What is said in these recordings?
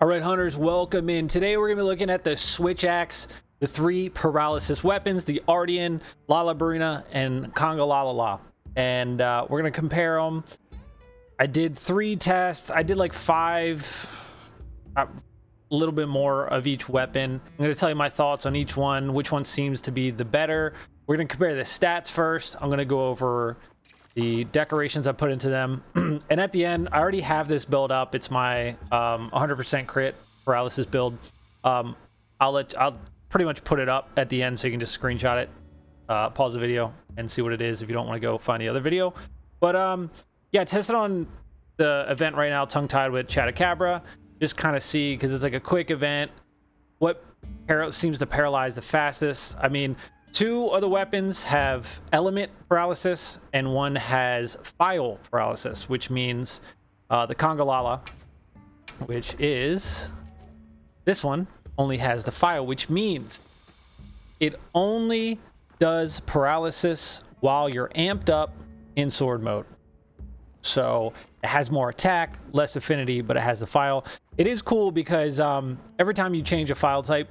All right, hunters, welcome in. Today we're going to be looking at the Switch Axe, the 3 paralysis weapons, the Artian, Lala, Barina, and Congalala. And we're going to compare them. I did 3 tests. I did like 5, a little bit more of each weapon. I'm going to tell you my thoughts on each one, which one seems to be the better. We're going to compare the stats first. I'm going to go over the decorations I put into them. And at the end, I already have this build up. It's my 100% crit paralysis build. I'll pretty much put it up at the end so you can just screenshot it, pause the video and see what it is if you don't want to go find the other video. But yeah, test it on the event right now, tongue tied with Chatacabra. Just kind of see, because it's like a quick event, what seems to paralyze the fastest. I mean, 2 of the weapons have element paralysis and 1 has file paralysis, which means the Congalala, which is this one, only has the file, which means it only does paralysis while you're amped up in sword mode. So it has more attack, less affinity, but it has the file. It is cool because every time you change a file type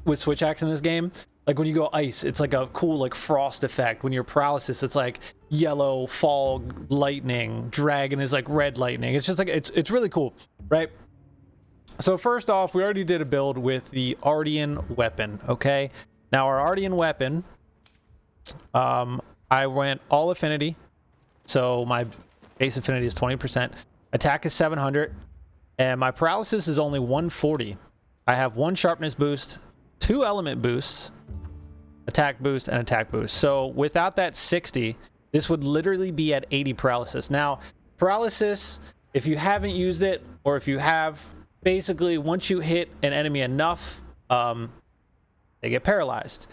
with Switch Axe in this game, like when you go ice, it's like a cool like frost effect. When you're paralysis, it's like yellow, fog, lightning. Dragon is like red lightning. It's just like it's really cool, right? So first off, we already did a build with the Artian weapon. Okay, now our Artian weapon, I went all affinity, so my base affinity is 20%. Attack is 700, and my paralysis is only 140. I have 1 sharpness boost, 2 element boosts, attack boost, and attack boost. So without that 60, this would literally be at 80 paralysis. Now, paralysis, if you haven't used it, or if you have, basically once you hit an enemy enough, they get paralyzed.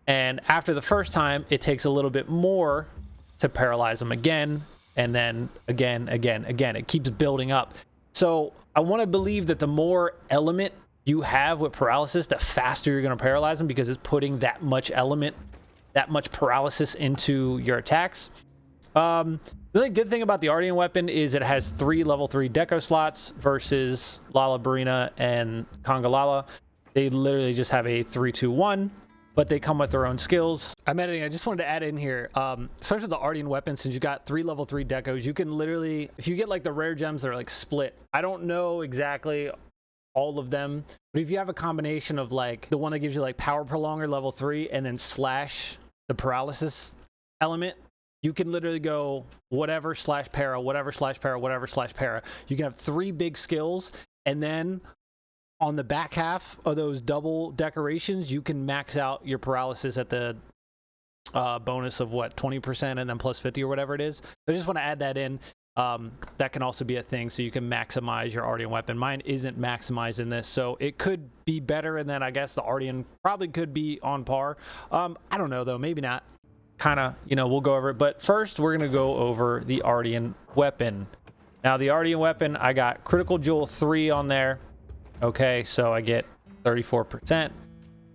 And after the first time, it takes a little bit more to paralyze them again, and then again. It keeps building up. So I want to believe that the more element you have with paralysis, the faster you're going to paralyze them, because it's putting that much element, that much paralysis into your attacks. The only good thing about the Artian weapon is it has 3 level 3 deco slots versus Lala, Barina, and Congalala. They literally just have a 3-2-1, but they come with their own skills. I'm editing. I just wanted to add in here, especially the Artian weapon, since you got 3 level 3 decos, you can literally, if you get like the rare gems that are like split, I don't know exactly all of them, but if you have a combination of like the one that gives you like power prolonger level 3 and then slash the paralysis element, you can literally go whatever slash para, whatever slash para, whatever slash para. You can have 3 big skills, and then on the back half of those double decorations, you can max out your paralysis at the bonus of what, 20% and then plus 50 or whatever it is. I just want to add that in. That can also be a thing, so you can maximize your Artian weapon. Mine isn't maximized in this, so it could be better, and then I guess the Artian probably could be on par. I don't know though, maybe not. Kind of, you know, we'll go over it, but first we're gonna go over the Artian weapon. Now the Artian weapon, I got critical jewel 3 on there. Okay, so I get 34%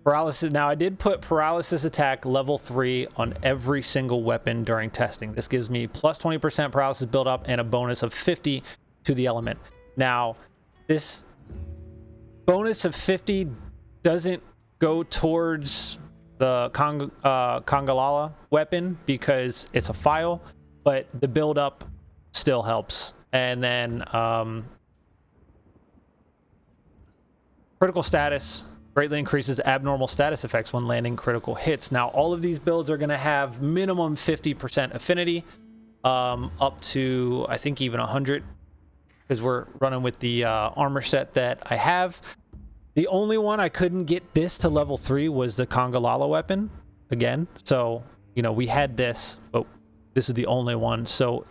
paralysis. Now I did put paralysis attack level 3 on every single weapon during testing. This gives me plus 20% paralysis build up and a bonus of 50 to the element. Now this bonus of 50 doesn't go towards the Congalala weapon because it's a file, but the build up still helps. And then critical status greatly increases abnormal status effects when landing critical hits. Now, all of these builds are going to have minimum 50% affinity, up to, I think, even 100, because we're running with the armor set that I have. The only one I couldn't get this to level 3 was the Congalala weapon, again. So, you know, we had this, but this is the only one. So,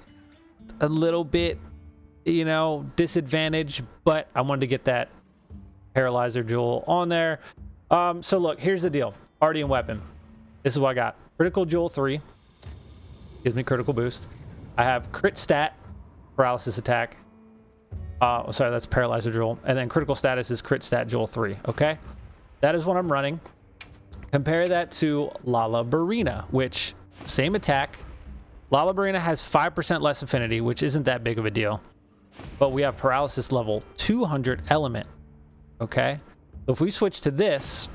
a little bit, you know, disadvantage, but I wanted to get that paralyzer jewel on there. So look, here's the deal. Artian weapon, this is what I got. Critical jewel 3 gives me critical boost. I have crit stat paralysis attack, sorry, that's paralyzer jewel, and then critical status is crit stat jewel 3. Okay, that is what I'm running. Compare that to Lala Barina, which same attack. Lala Barina has 5% less affinity, which isn't that big of a deal, but we have paralysis level 200 element. Okay, so if we switch to this,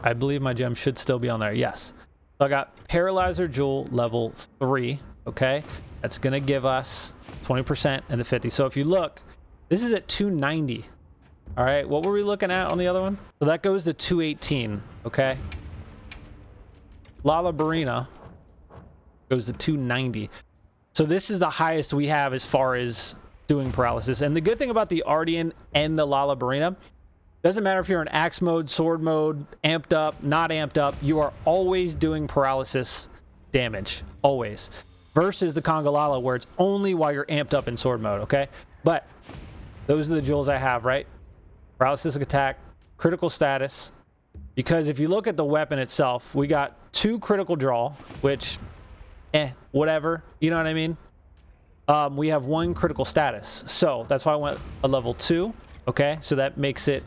I believe my gem should still be on there. Yes. So I got Paralyzer Jewel level 3. Okay, that's gonna give us 20% and the 50. So if you look, this is at 290. All right, what were we looking at on the other one? So that goes to 218. Okay, Lala Barina goes to 290. So this is the highest we have as far as doing paralysis. And the good thing about the Artian and the Lala Barina, doesn't matter if you're in axe mode, sword mode, amped up, not amped up, you are always doing paralysis damage, always. Versus the Congalala, where it's only while you're amped up in sword mode, okay? But those are the jewels I have, right? Paralysis attack, critical status. Because if you look at the weapon itself, we got 2 critical draw, which, whatever, you know what I mean? We have 1 critical status. So that's why I went a level 2, okay? So that makes it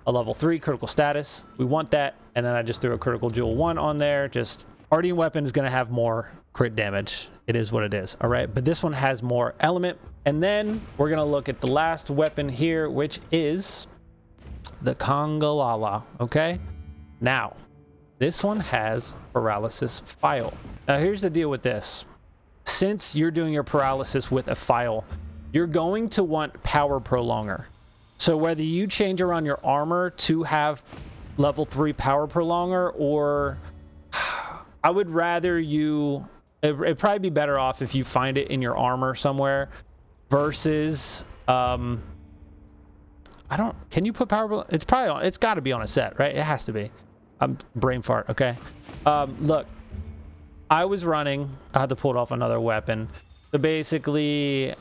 a level 3 critical status. We want that, and then I just threw a critical jewel 1 on there. Just Artian weapon is going to have more crit damage. It is what it is, all right? But this one has more element. And then we're going to look at the last weapon here, which is the Congalala, okay? Now, this one has paralysis file. Now, here's the deal with this. Since you're doing your paralysis with a file, you're going to want power prolonger. So whether you change around your armor to have level 3 power prolonger, or I would rather you, it'd probably be better off if you find it in your armor somewhere versus, I don't, can you put power? It's probably on, it's got to be on a set, right? It has to be. Brain fart, okay? Look, I was running, I had to pull it off another weapon. So basically,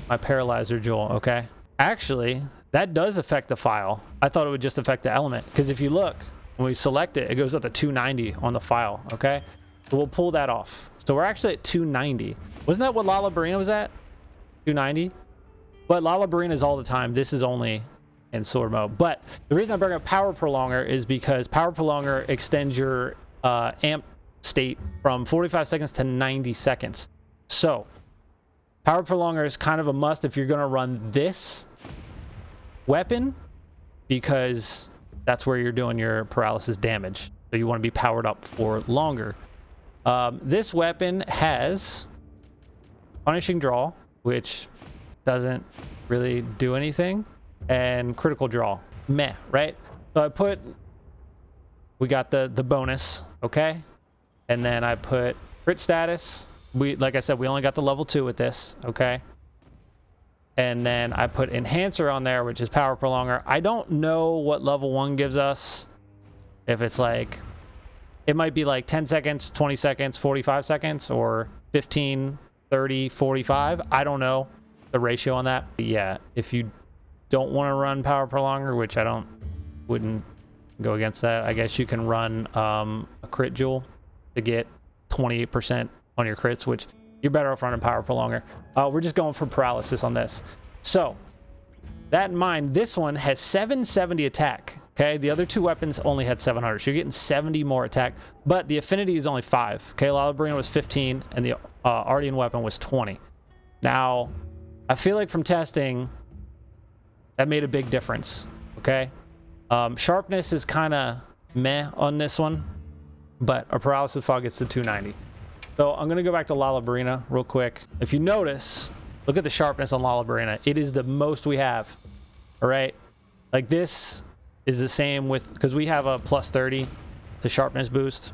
my Paralyzer Jewel, okay? Actually, that does affect the file. I thought it would just affect the element, because if you look, when we select it, it goes up to 290 on the file, okay? So we'll pull that off. So we're actually at 290. Wasn't that what Lala Barina was at? 290? But Lala Barina is all the time. This is only in sword mode. But the reason I bring up power prolonger is because power prolonger extends your amp state from 45 seconds to 90 seconds. So power prolonger is kind of a must if you're going to run this weapon, because that's where you're doing your paralysis damage. So you want to be powered up for longer. This weapon has punishing draw, which doesn't really do anything, and critical draw. Meh, right? So we got the bonus, okay? And then I put crit status. Like I said, we only got the level 2 with this, okay? And then I put enhancer on there, which is power prolonger. I don't know what level 1 gives us. If it's like, it might be like 10 seconds, 20 seconds, 45 seconds, or 15, 30, 45. I don't know the ratio on that. But yeah, if you don't want to run power prolonger, which wouldn't go against that, I guess you can run a crit jewel to get 28% on your crits, which you're better off running power prolonger. We're just going for paralysis on this. So that in mind, this one has 770 attack. Okay, the other 2 weapons only had 700, so you're getting 70 more attack, but the affinity is only 5. Okay, Lala Barina was 15, and the Artian weapon was 20. Now, I feel like from testing, that made a big difference. Okay, sharpness is kind of meh on this one, but our paralysis fog gets to 290. So I'm gonna go back to Lala Barina real quick. If you notice, look at the sharpness on Lala Barina. It is the most we have. All right, like this is the same with, because we have a plus 30 to sharpness boost.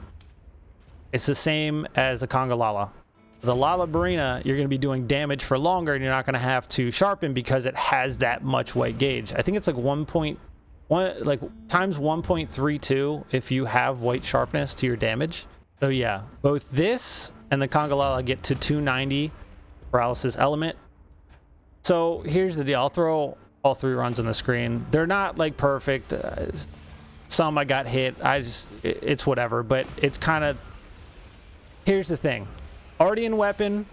It's the same as the Congalala. The Lala Barina, you're going to be doing damage for longer, and you're not going to have to sharpen because it has that much weight gauge. I think it's like 1.1, like times 1.32 if you have weight sharpness to your damage. So yeah, both this and the Congalala get to 290 paralysis element. So here's the deal. I'll throw all 3 runs on the screen. They're not like perfect. Some I got hit. It's whatever, but it's kind of, here's the thing. Artian weapon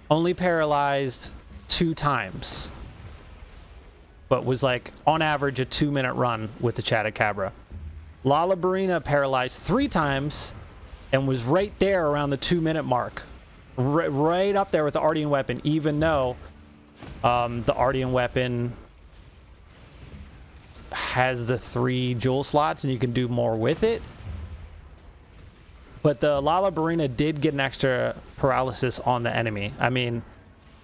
only paralyzed 2 times, but was like on average a 2-minute run with the Chatacabra. Lala Barina paralyzed 3 times and was right there around the 2-minute mark, right up there with the Artian weapon, even though the Artian weapon has the 3 jewel slots and you can do more with it. But the Lala Barina did get an extra paralysis on the enemy. I mean,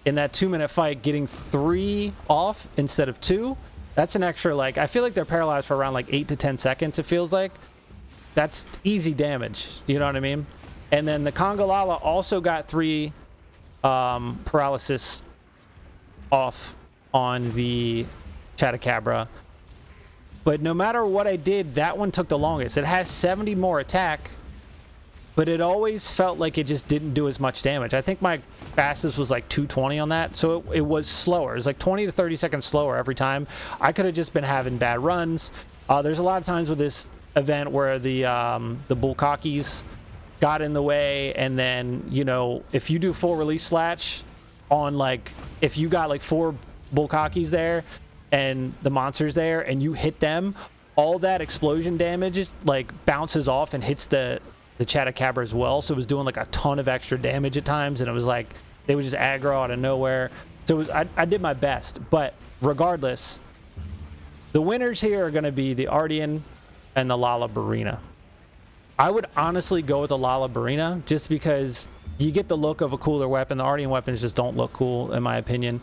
in that 2-minute fight, getting 3 off instead of 2, that's an extra, like, I feel like they're paralyzed for around like 8 to 10 seconds, it feels like. That's easy damage, you know what I mean? And then the Congalala also got 3 paralysis off on the Chatacabra. But no matter what I did, that one took the longest. It has 70 more attack, but it always felt like it just didn't do as much damage. I think my fastest was like 220 on that, so it was slower. It was like 20 to 30 seconds slower every time. I could have just been having bad runs. There's a lot of times with this event where the Bullcockies got in the way, and then, you know, if you do full release slash on, like, if you got like 4 Bullcockies there and the monsters there and you hit them, all that explosion damage like bounces off and hits the Chatacabra as well. So it was doing like a ton of extra damage at times, and it was like they would just aggro out of nowhere. So it was, I did my best, but regardless, the winners here are going to be the Artian and the Lala Barina. I would honestly go with the Lala Barina just because you get the look of a cooler weapon. The Artian weapons just don't look cool, in my opinion.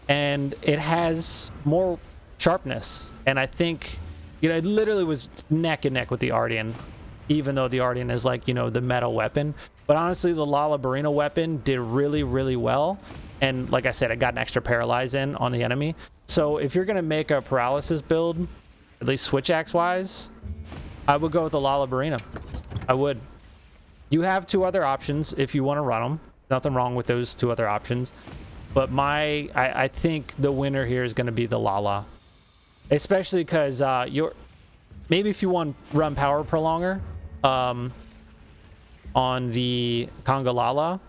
And it has more sharpness. And I think, you know, it literally was neck and neck with the Artian, even though the Artian is like, you know, the metal weapon. But honestly, the Lala Barina weapon did really, really well. And like I said, I got an extra paralyze in on the enemy. So if you're going to make a paralysis build, at least Switch Axe wise, I would go with the Lala Barina. I would. You have 2 other options if you want to run them. Nothing wrong with those 2 other options. But I think the winner here is going to be the Lala. Especially because maybe if you want run power prolonger on the Congalala,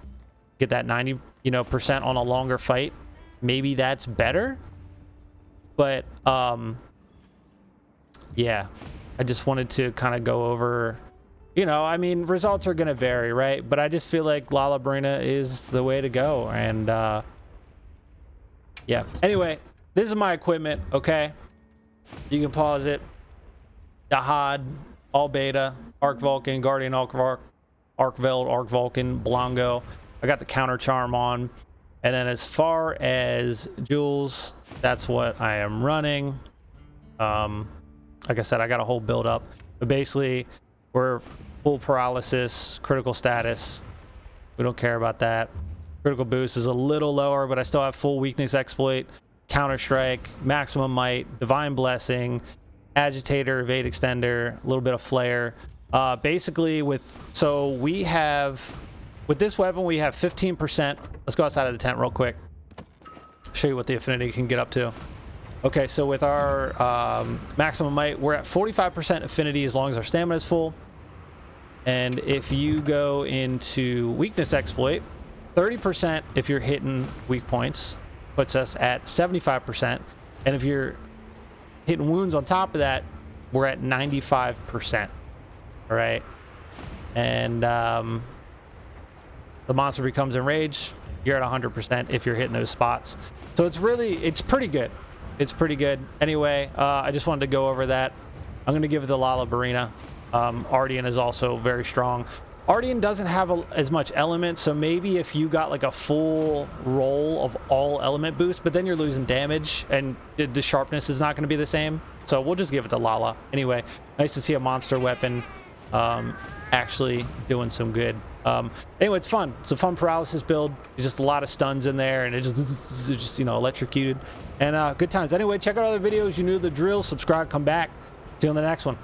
get that 90% on a longer fight, maybe that's better. But yeah, I just wanted to kind of go over, you know, I mean, results are going to vary, right? But I just feel like Lala Barina is the way to go. And yeah, anyway, this is my equipment, okay? You can pause it. Dahad, All Beta, Arc Vulcan, Guardian Arc Veld, Arc Vulcan, Blongo. I got the counter charm on. And then as far as jewels, that's what I am running. Like I said, I got a whole build up. But basically, we're full paralysis, critical status. We don't care about that. Critical boost is a little lower, but I still have full weakness exploit, counter strike, maximum might, divine blessing, agitator, evade extender, a little bit of flare. Basically we have, with this weapon, we have 15%. Let's go outside of the tent real quick. Show you what the affinity can get up to. Okay, so with our maximum might, we're at 45% affinity as long as our stamina is full. And if you go into weakness exploit, 30% if you're hitting weak points, puts us at 75%. And if you're hitting wounds on top of that, we're at 95%. All right. And the monster becomes enraged. You're at 100% if you're hitting those spots. So it's pretty good. It's pretty good. Anyway, I just wanted to go over that. I'm going to give it to Lala Barina. Artian is also very strong. Artian doesn't have as much element, so maybe if you got like a full roll of all element boost, but then you're losing damage and the sharpness is not going to be the same. So we'll just give it to Lala. Anyway, nice to see a monster weapon actually doing some good. Anyway, it's fun. It's a fun paralysis build. There's just a lot of stuns in there, and it's just you know, electrocuted. And good times. Anyway, check out other videos. You knew the drill. Subscribe, come back. See you on the next one.